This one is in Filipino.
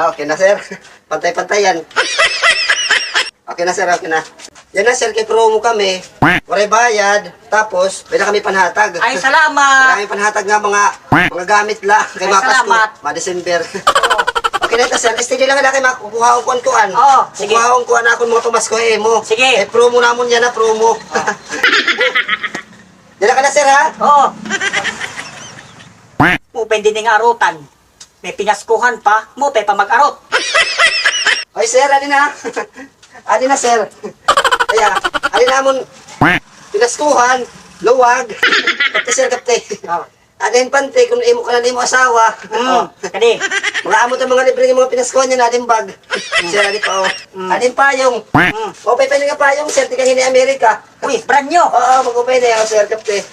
Okay na, sir. Pantay-pantay yan. Okay na, sir. Okay na. Yan na, sir. Kay promo kami. Waray bayad. Tapos, may na kami panhatag. Ay, salamat. May kami panhatag nga mga gamit la. Kay Ay, mga Pasko. salamat. Mga December. Okay na ito, sir. Steady lang na kayo makukuha akong kuan. Oo, sige. Kukuha akong kuan ako mga pamasko mo. Sige. Promo namon yan na, promo. Dila ka na, sir, ha? Oo. Mo pwede ning arutan. May pinaskuhan pa, mo pa mag-arot. Ay, sir, alin na. Alin na, sir. Kaya, alin namon, pinaskuhan, luwag. Kapte, sir, kapte. Alin pante, kung imo ka na imo asawa. Kani. Mga amo mga libre ng mga pinaskuhan niya na alin bag. Sir, alin pa, alin payong. O, pwede nga payong, sir, tika hini Amerika. Uy, brand new. Oo, mag-upay na yan, sir, kapte.